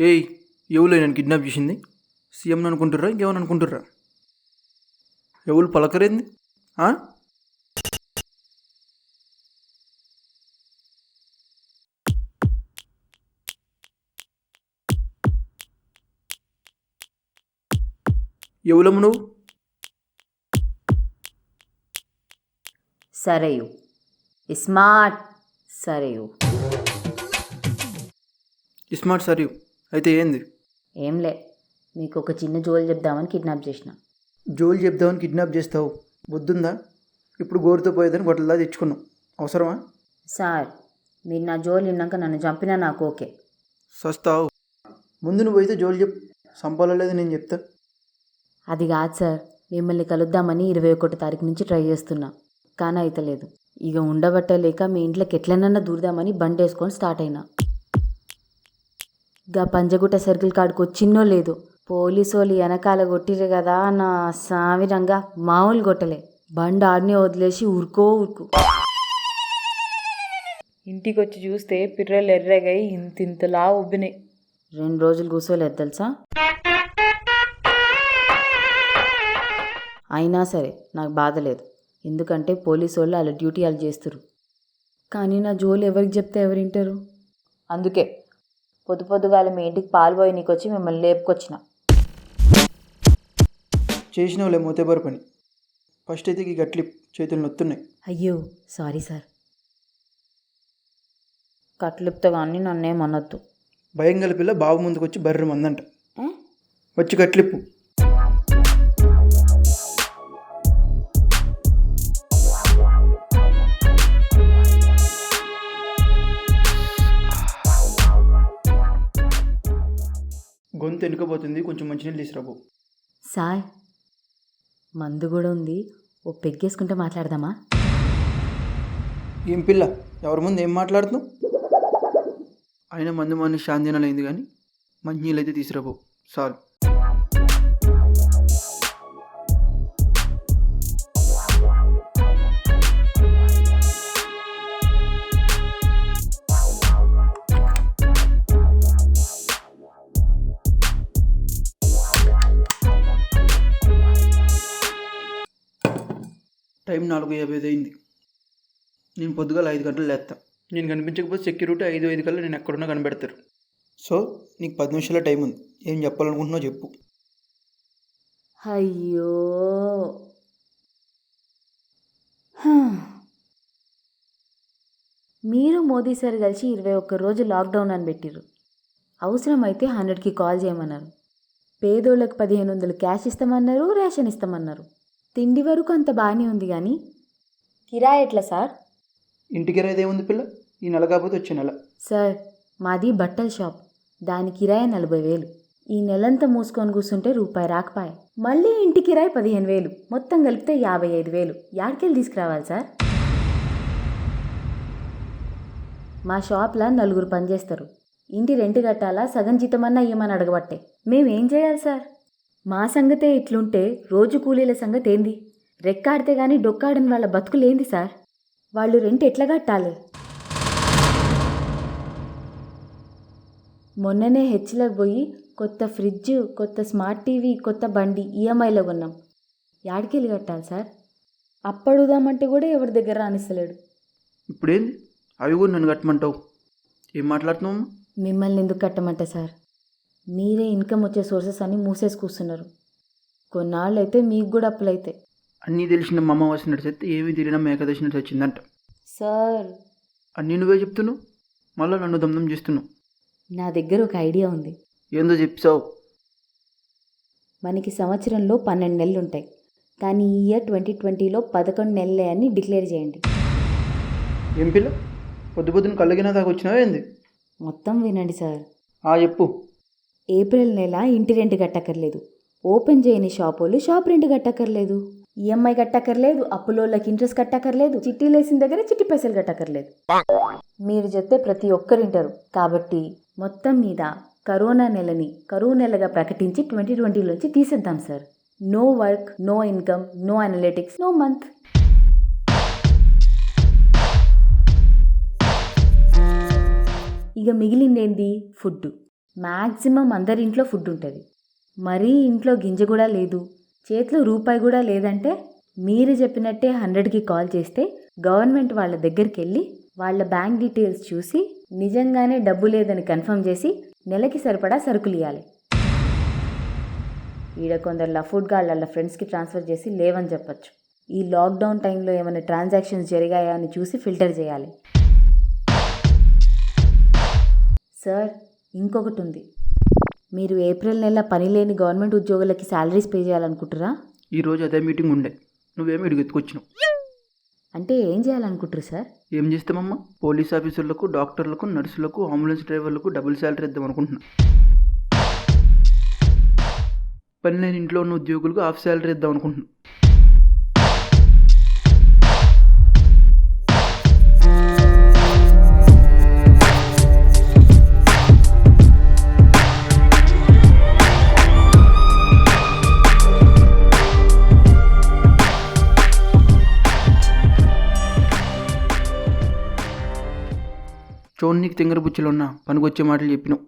ఏయ్, ఎవరు నేను కిడ్నాప్ చేసింది? సీఎం అనుకుంటుర్రా, ఇంకేమని అనుకుంటుర్రా? ఎవరు పలకరేంది? ఎవలమ్మ నువ్వు? సరేయు స్మార్ట్ సరేయు స్మార్ట్ సరే. అయితే ఏంది? ఏంలే, మీకు ఒక చిన్న జోలు చెప్దామని కిడ్నాప్ చేసిన. జోలు చెప్దామని కిడ్నాప్ చేస్తావు? బుద్ధుందా? ఇప్పుడు గోరుతో పోయేదని గొడవలా తెచ్చుకున్నావు. అవసరమా? సార్, మీరు నా జోలు విన్నాక నన్ను చంపినా నాకు ఓకే. సస్తావు. ముందు నువ్వు అయితే జోలు చెప్పు, సంపాలలేదు నేను చెప్తా. అది కాదు సార్, మిమ్మల్ని కలుద్దామని 21 తారీఖు నుంచి ట్రై చేస్తున్నా, కానీ అయితలేదు. ఇక ఉండబట్టలేక మీ ఇంట్లోకి ఎట్లనన్నా దూరదామని బండి వేసుకొని స్టార్ట్ అయినా. గా పంజగుట్ట సర్కిల్ కాడికి వచ్చిన్నో లేదు, పోలీసోళ్ళు వెనకాల కొట్టిరు కదా నా సామిరంగా, మామూలు కొట్టలే. బండి ఆడిని వదిలేసి ఊరుకో. ఇంటికి వచ్చి చూస్తే పిర్రలు ఎర్రగాయి ఇంతింతలా ఉబ్బినాయి. 2 రోజులు కూర్చోలేదు తెలుసా. అయినా సరే నాకు బాధ లేదు, ఎందుకంటే పోలీసు వాళ్ళు వాళ్ళ డ్యూటీ వాళ్ళు చేస్తారు. కానీ నా జోలు ఎవరికి చెప్తే ఎవరింటారు? అందుకే పొద్దుగాల మీ ఇంటికి పాలు పోయి నీకు వచ్చి మిమ్మల్ని లేపుకొచ్చిన. చేసినవులే మోతేబారు పని. ఫస్ట్ అయితే ఈ గట్లి చేతులు నొత్తున్నాయి. అయ్యో సారీ సార్. కట్లిప్తో కానీ నన్నేమనొద్దు. భయం గల పిల్ల బాబు ముందుకు వచ్చి బర్రె మందంట. వచ్చి కట్లిప్పు. గొంతు వెనుకపోతుంది, కొంచెం మంచినీళ్ళు తీసుకురాబో. సార్, మందు కూడా ఉంది, ఓ పెగ్గేసుకుంటే మాట్లాడదామా? ఏం పిల్ల, ఎవరి ముందు ఏం మాట్లాడుతున్నావు? అయినా మందు మాని శాంతినలైంది, కానీ మంచినీళ్ళు అయితే తీసుకురాబో చాలు. టైం 4:50 అయింది. నేను పొద్దుగాల 5 గంటలు లేస్తా. నేను కనిపించకపోతే సెక్యూరిటీ 5 కల్లా నేను ఎక్కడున్నా కనిపెడతారు. సో నీకు 10 నిమిషాల టైం ఉంది. ఏం చెప్పాలనుకుంటున్నావు చెప్పు. అయ్యో, మీరు మోదీ సార్ కలిసి 21 రోజు లాక్డౌన్ అని పెట్టిర్రు. అవసరమైతే 100కి కాల్ చేయమన్నారు. పేదోళ్ళకి 1500 క్యాష్ ఇస్తామన్నారు, రేషన్ ఇస్తామన్నారు. తిండి వరకు అంత బాగానే ఉంది, కానీ కిరాయి ఎట్లా సార్? ఇంటి కిరాయి ఏముంది పిల్ల, ఈ నెల కాకపోతే వచ్చే నెల. సార్, మాది బట్టల షాప్, దాని కిరాయి 40,000. ఈ నెలంతా మూసుకొని కూర్చుంటే రూపాయి రాకపాయ. మళ్ళీ ఇంటి కిరాయి 15,000, మొత్తం కలిపితే 55,000. యాడికెళ్ళి తీసుకురావాలి సార్? మా షాప్లో 4 పనిచేస్తారు. ఇంటి రెంట్ కట్టాలా, సగం జీతమన్నా ఇవ్వమని అడగబట్టే. మేమేం చేయాలి సార్? మా సంగతే ఇట్లుంటే రోజు కూలీల సంగతి ఏంది? రెక్కాడితే గానీ డొక్కాడని వాళ్ళ బతుకులేంది సార్? వాళ్ళు రెంట్ ఎట్లా కట్టాలి? మొన్ననే హెచ్లకు పోయి కొత్త ఫ్రిడ్జ్, కొత్త స్మార్ట్ టీవీ, కొత్త బండి ఈఎంఐలో కొన్నాం. యాడికెళ్ళి కట్టాలి సార్? అప్పడుదామంటే కూడా ఎవరి దగ్గర రానిస్తలేడు. ఇప్పుడేంది అవి కూడా నన్ను కట్టమంటావు? ఏం మాట్లాడుతున్నావు? మిమ్మల్ని ఎందుకు కట్టమంటే సార్, మీరే ఇన్కమ్ వచ్చే సోర్సెస్ అన్నీ మూసేసి కూర్చున్నారు. కొన్నాళ్ళు అయితే మీకు కూడా అప్పులైతే. అన్నీ తెలిసిన మా అమ్మ వచ్చినట్టు చెప్తే ఏమీ తెలియడం ఏకాదశినట్టు వచ్చిందంట. సార్, అన్నీ నువ్వే చెప్తున్నావు, మళ్ళీ నన్ను దమ్దం చేస్తున్నావు. నా దగ్గర ఒక ఐడియా ఉంది. ఏందో చెప్తావు? మనకి సంవత్సరంలో 12 నెలలు ఉంటాయి, కానీ ఈ ఇయర్ 2020లో 11 నెలలే అని డిక్లేర్ చేయండి. ఏం పిల్ల, పొద్దున కళ్ళగినా దాకా వచ్చినావా ఏంది? మొత్తం వినండి సార్. చెప్పు. ఏప్రిల్ నెల ఇంటి రెంట్ కట్టక్కర్లేదు, ఓపెన్ చేయని షాపోళ్ళు షాప్ రెంట్ కట్టక్కర్లేదు, ఈఎంఐ కట్టక్కర్లేదు, అప్పులోళ్ళకి ఇంట్రెస్ట్ కట్టక్కర్లేదు, చిట్టీలు వేసిన దగ్గర చిట్టి పైసలు కట్టక్కర్లేదు. మీరు చెప్తే ప్రతి ఒక్కరింటారు. కాబట్టి మొత్తం మీద కరోనా నెలని కరువు నెలగా ప్రకటించి 2020లోంచి తీసేద్దాం sir. No work, no income, no analytics, no month. ఇక మిగిలిందేంది? ఫుడ్. మ్యాక్సిమం అందరి ఇంట్లో ఫుడ్ ఉంటుంది. మరీ ఇంట్లో గింజ కూడా లేదు, చేతిలో రూపాయి కూడా లేదంటే మీరు చెప్పినట్టే 100కి కాల్ చేస్తే గవర్నమెంట్ వాళ్ళ దగ్గరికి వెళ్ళి వాళ్ళ బ్యాంక్ డీటెయిల్స్ చూసి నిజంగానే డబ్బు లేదని కన్ఫర్మ్ చేసి నెలకి సరిపడా సరుకులు ఇవ్వాలి. ఈడ కొందరు ఫుడ్ గాళ్ళ ఫ్రెండ్స్కి ట్రాన్స్ఫర్ చేసి లేవని చెప్పచ్చు. ఈ లాక్డౌన్ టైంలో ఏమైనా ట్రాన్సాక్షన్స్ జరిగాయా అని చూసి ఫిల్టర్ చేయాలి. సార్, ఇంకొకటి ఉంది. మీరు ఏప్రిల్ నెల పని లేని గవర్నమెంట్ ఉద్యోగులకి శాలరీస్ పే చేయాలనుకుంటారా? ఈరోజు అదే మీటింగ్ ఉండే, నువ్వేమో ఇడికి ఎత్తుకొచ్చినావు. అంటే ఏం చేయాలనుకుంటారు సార్? ఏం చేస్తామమ్మా, పోలీస్ ఆఫీసర్లకు, డాక్టర్లకు, నర్సులకు, అంబులెన్స్ డ్రైవర్లకు డబుల్ శాలరీ ఇద్దాం అనుకుంటున్నా. పని లేని ఇంట్లో ఉన్న ఉద్యోగులకు హాఫ్ శాలరీ ఇద్దాం అనుకుంటున్నా. చూడనీకి తింగర బుచ్చిలో ఉన్న పనికొచ్చే మాటలు చెప్పినావు.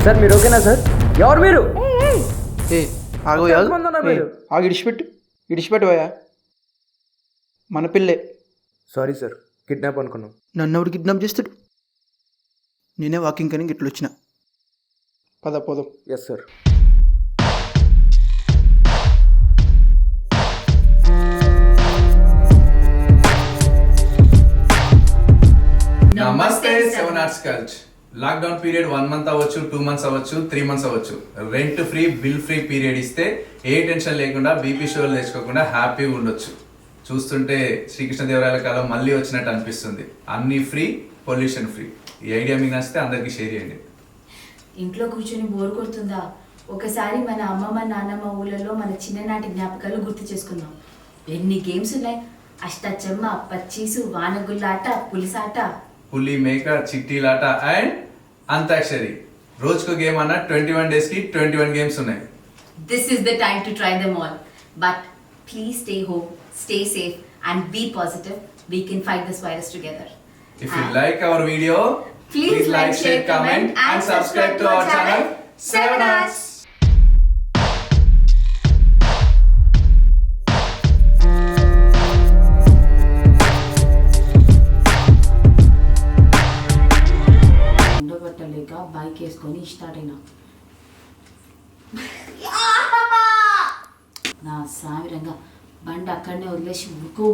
సార్ మీరు ఓకేనా సార్? ఎవరు మీరు? ఏ ఆగోయా, ఎంతమంది ఉన్నారు మీరు? ఆగి ఇడిచిపెట్టువయా, మన పిల్లే. సారీ సార్, కిడ్నాప్ అనుకున్నాం. నన్ను ఎవడు కిడ్నాప్ చేస్తాడు? నేనే వాకింగ్ కానీ గిట్ల వచ్చిన. పోదాం. Yes sir. నమస్తే 7 Arts Culture. Lockdown period 1 month అవ్వచ్చు, 2 months అవ్వచ్చు, 3 months అవ్వచ్చు. Rent free, bill free period ఇస్తే ఏ టెన్షన్ లేకుండా బీపీ షోలు తెచ్చుకోకుండా హ్యాపీగా ఉండొచ్చు. చూస్తుంటే శ్రీకృష్ణదేవరాయల కాలం మళ్ళీ వచ్చినట్టు అనిపిస్తుంది. అన్నీ ఫ్రీ, పొల్యూషన్ ఫ్రీ. ఈ ఐడియా మీకు నచ్చితే అందరికీ షేర్ చేయండి. ఇంట్లో కూర్చొని బోర్ కొడుతుందా? ఒకసారి మన అమ్మమ్మ నాన్నమ్మ ఊళ్ళలో మన చిన్ననాటి జ్ఞాపకాలు గుర్తు చేసుకుందాం. ఎన్ని గేమ్స్ ఉన్నాయి! అష్టాచెమ్మ, పచ్చీసు, వానగుల్లాట, పులిసాట, పులి మేక, చిట్టీలాట అండ్ అంతాక్షరి. రోజుకో గేమ్ అన్న 21 days కి 21 గేమ్స్ ఉన్నాయి. This is the time to try them all. But please stay home, stay safe and be positive. We can fight this virus together. If you like our video, Please like, share, comment and subscribe to our channel 7 Arts. ఉండబట్టలేక bike వేసుకొని start అయినా. నా సామిరంగా బండి అక్కడనే వదిలేసి ఉరుకో.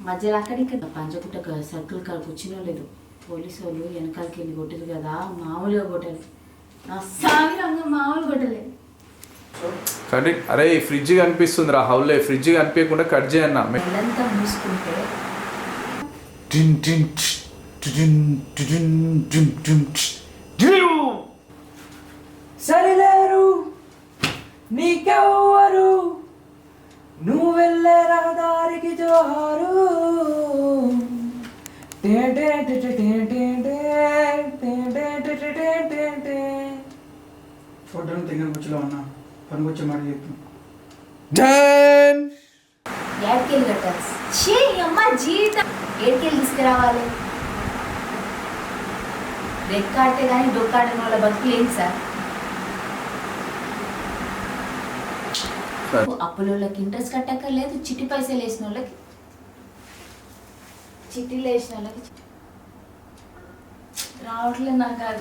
మధ్యలో అక్కడిక్కడ Panjagutta circle కాడ కూర్చునో లేదు. పోలీసు వాళ్ళు వెనకాలకి వెళ్ళి కొట్టరు కదా, మామూలుగా కొట్టాలి. నా సామిరంగా మామూలు కొట్టలేదు. కానీ అరే ఫ్రిడ్జ్ కనిపిస్తుంది రా, హౌలే ఫ్రిడ్జ్ కనిపించకుండా కట్ చేయన్నా. నెలంతా మూసుకుంటే సరిలేరు నీకెవ్వరు, నువ్వు వెళ్ళే రహదారికి జోహారు. ఫోటోను తింగర బుచ్చిలో ఉన్న పనికొచ్చే మాటలు చెప్తున్నావు. ఏడ్కెళ్ళి కట్టాలి. చే అమ్మ జీవితం ఏడ్కెళ్ళి తీసుకురావాలి. రెక్కాడితే కానీ డొక్కాడిన వాళ్ళ బతుకులు ఏంటి సార్? అప్పులోళ్ళకి ఇంట్రెస్ట్ కట్టక్కర్లేదు, చిట్టి పైసలు వేసిన వాళ్ళకి, చిట్టీలు వేసిన వాళ్ళకి రావట్లేదు నాకు అది.